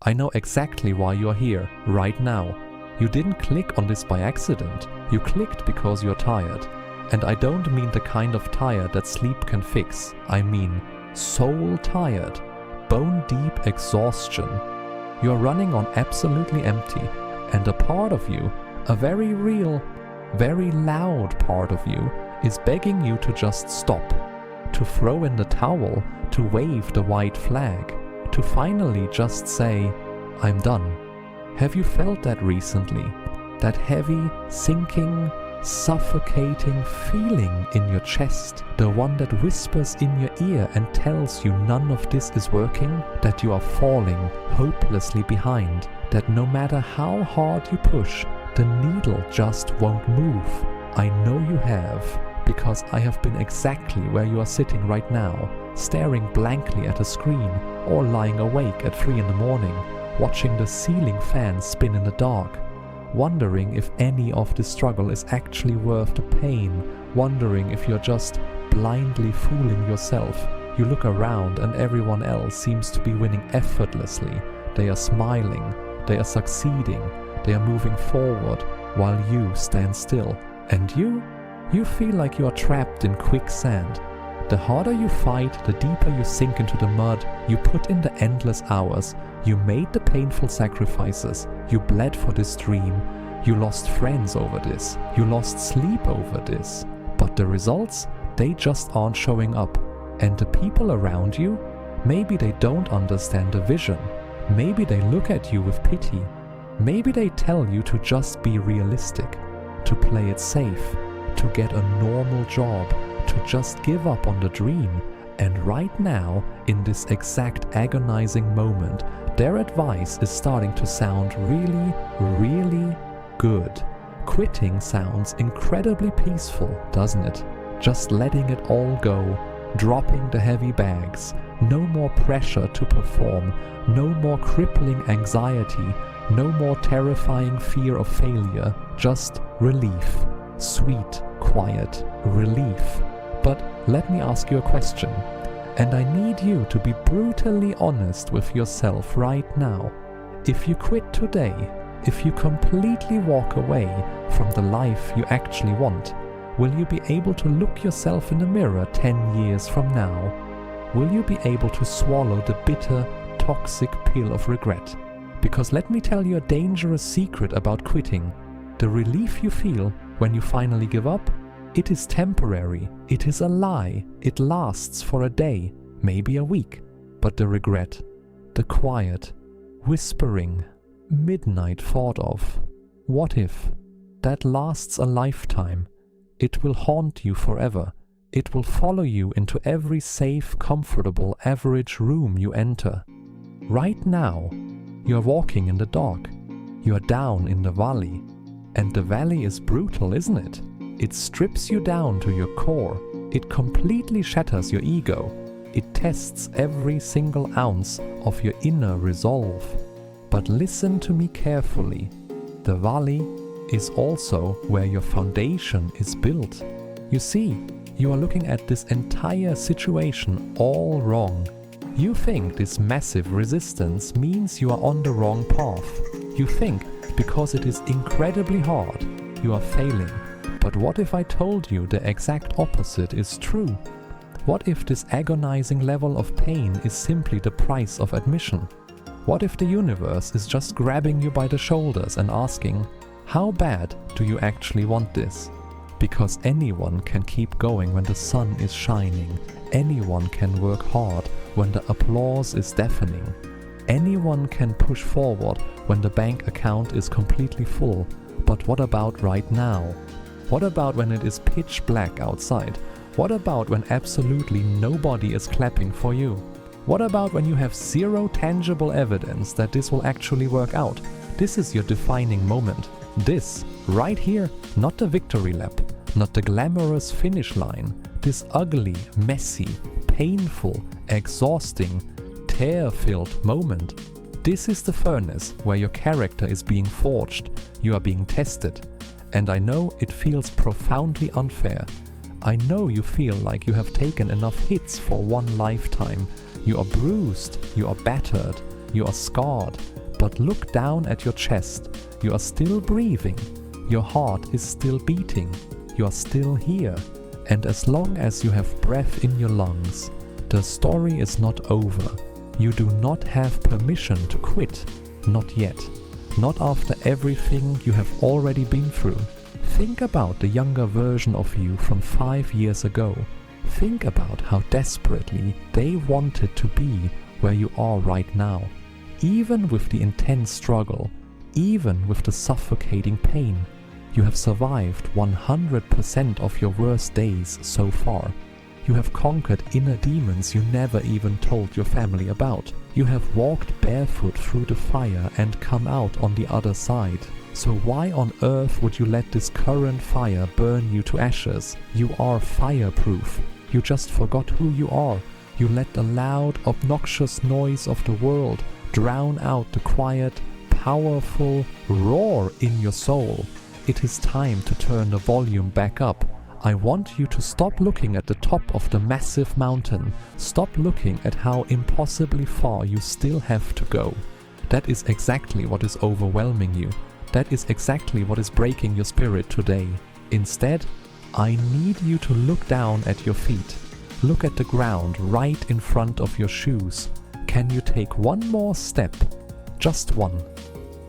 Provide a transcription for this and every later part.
I know exactly why you're here, right now. You didn't click on this by accident. You clicked because you're tired. And I don't mean the kind of tired that sleep can fix. I mean soul tired, bone-deep exhaustion. You're running on absolutely empty, and a part of you, a very real, very loud part of you, is begging you to just stop, to throw in the towel, to wave the white flag, to finally just say, I'm done. Have you felt that recently? That heavy, sinking, suffocating feeling in your chest, the one that whispers in your ear and tells you none of this is working, that you are falling hopelessly behind, that no matter how hard you push, the needle just won't move. I know you have, because I have been exactly where you are sitting right now, staring blankly at a screen or lying awake at 3 in the morning, watching the ceiling fan spin in the dark, wondering if any of the struggle is actually worth the pain, wondering if you're just blindly fooling yourself. You look around and everyone else seems to be winning effortlessly. They are smiling, they are succeeding, they are moving forward, while you stand still. And you feel like you are trapped in quicksand. The harder you fight, the deeper you sink into the mud. You put in the endless hours. You made the painful sacrifices. You bled for this dream. You lost friends over this. You lost sleep over this. But the results, they just aren't showing up. And the people around you, maybe they don't understand the vision. Maybe they look at you with pity. Maybe they tell you to just be realistic, to play it safe, to get a normal job, to just give up on the dream. And right now, in this exact agonizing moment, their advice is starting to sound really, really good. Quitting sounds incredibly peaceful, doesn't it? Just letting it all go, dropping the heavy bags, no more pressure to perform, no more crippling anxiety, no more terrifying fear of failure, just relief. Sweet, quiet relief. But let me ask you a question, and I need you to be brutally honest with yourself right now. If you quit today, if you completely walk away from the life you actually want, will you be able to look yourself in the mirror 10 years from now? Will you be able to swallow the bitter, toxic pill of regret? Because let me tell you a dangerous secret about quitting. The relief you feel when you finally give up, it is temporary, it is a lie, it lasts for a day, maybe a week. But the regret, the quiet, whispering, midnight thought of, what if, that lasts a lifetime. It will haunt you forever. It will follow you into every safe, comfortable, average room you enter. Right now, you are walking in the dark. You are down in the valley. And the valley is brutal, isn't it? It strips you down to your core. It completely shatters your ego. It tests every single ounce of your inner resolve. But listen to me carefully. The valley is also where your foundation is built. You see, you are looking at this entire situation all wrong. You think this massive resistance means you are on the wrong path. You think because it is incredibly hard, you are failing. But what if I told you the exact opposite is true? What if this agonizing level of pain is simply the price of admission? What if the universe is just grabbing you by the shoulders and asking, how bad do you actually want this? Because anyone can keep going when the sun is shining. Anyone can work hard when the applause is deafening. Anyone can push forward when the bank account is completely full. But what about right now? What about when it is pitch black outside? What about when absolutely nobody is clapping for you? What about when you have zero tangible evidence that this will actually work out? This is your defining moment. This, right here, not the victory lap, not the glamorous finish line. This ugly, messy, painful, exhausting, tear-filled moment. This is the furnace where your character is being forged. You are being tested. And I know it feels profoundly unfair. I know you feel like you have taken enough hits for one lifetime. You are bruised, you are battered, you are scarred, but look down at your chest. You are still breathing. Your heart is still beating. You are still here. And as long as you have breath in your lungs, the story is not over. You do not have permission to quit. Not yet. Not after everything you have already been through. Think about the younger version of you from 5 years ago. Think about how desperately they wanted to be where you are right now. Even with the intense struggle, even with the suffocating pain, you have survived 100% of your worst days so far. You have conquered inner demons you never even told your family about. You have walked barefoot through the fire and come out on the other side. So why on earth would you let this current fire burn you to ashes? You are fireproof. You just forgot who you are. You let the loud, obnoxious noise of the world drown out the quiet, powerful roar in your soul. It is time to turn the volume back up. I want you to stop looking at the top of the massive mountain. Stop looking at how impossibly far you still have to go. That is exactly what is overwhelming you. That is exactly what is breaking your spirit today. Instead, I need you to look down at your feet. Look at the ground right in front of your shoes. Can you take one more step? Just one.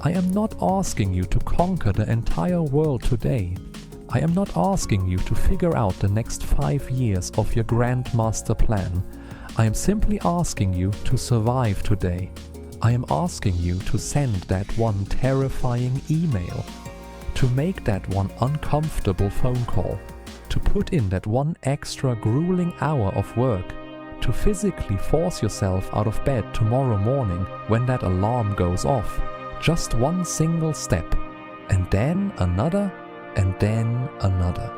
I am not asking you to conquer the entire world today. I am not asking you to figure out the next 5 years of your grand master plan. I am simply asking you to survive today. I am asking you to send that one terrifying email, to make that one uncomfortable phone call, to put in that one extra grueling hour of work, to physically force yourself out of bed tomorrow morning when that alarm goes off. Just one single step, and then another, and then another.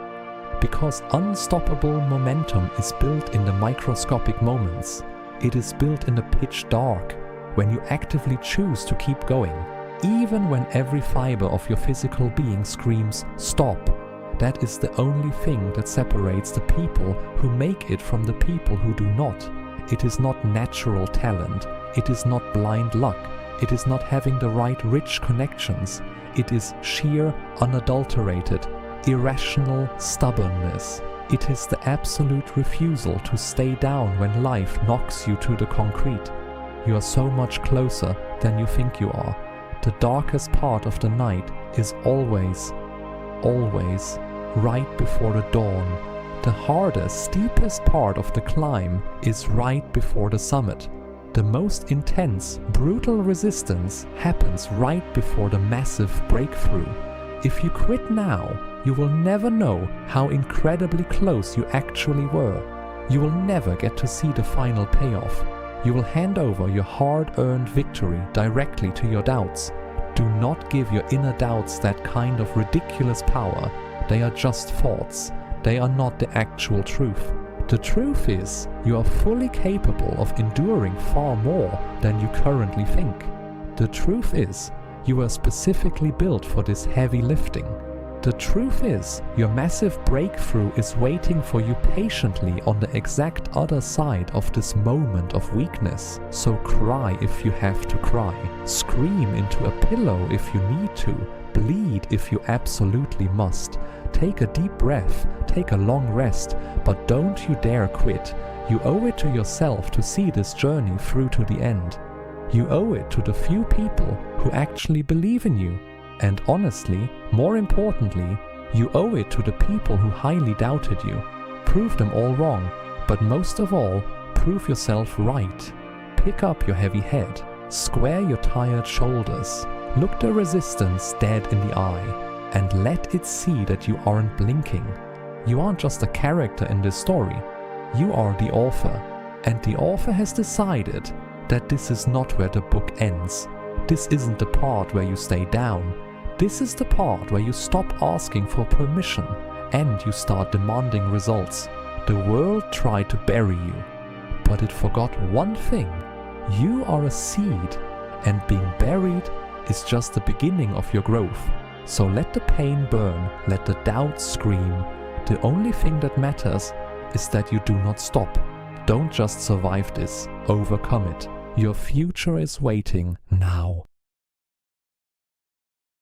Because unstoppable momentum is built in the microscopic moments. It is built in the pitch dark, when you actively choose to keep going, even when every fiber of your physical being screams, "Stop." That is the only thing that separates the people who make it from the people who do not. It is not natural talent. It is not blind luck. It is not having the right rich connections. It is sheer, unadulterated, irrational stubbornness. It is the absolute refusal to stay down when life knocks you to the concrete. You are so much closer than you think you are. The darkest part of the night is always right before the dawn. The hardest, steepest part of the climb is right before the summit. The most intense, brutal resistance happens right before the massive breakthrough. If you quit now, you will never know how incredibly close you actually were. You will never get to see the final payoff. You will hand over your hard-earned victory directly to your doubts. Do not give your inner doubts that kind of ridiculous power. They are just thoughts. They are not the actual truth. The truth is, you are fully capable of enduring far more than you currently think. The truth is, you are specifically built for this heavy lifting. The truth is, your massive breakthrough is waiting for you patiently on the exact other side of this moment of weakness. So cry if you have to cry. Scream into a pillow if you need to. Bleed if you absolutely must. Take a deep breath, take a long rest, but don't you dare quit. You owe it to yourself to see this journey through to the end. You owe it to the few people who actually believe in you. And honestly, more importantly, you owe it to the people who highly doubted you. Prove them all wrong, but most of all, prove yourself right. Pick up your heavy head, square your tired shoulders, look the resistance dead in the eye, and let it see that you aren't blinking. You aren't just a character in this story, you are the author. And the author has decided that this is not where the book ends. This isn't the part where you stay down. This is the part where you stop asking for permission and you start demanding results. The world tried to bury you, but it forgot one thing. You are a seed, and being buried is just the beginning of your growth. So let the pain burn, let the doubt scream. The only thing that matters is that you do not stop. Don't just survive this, overcome it. Your future is waiting now.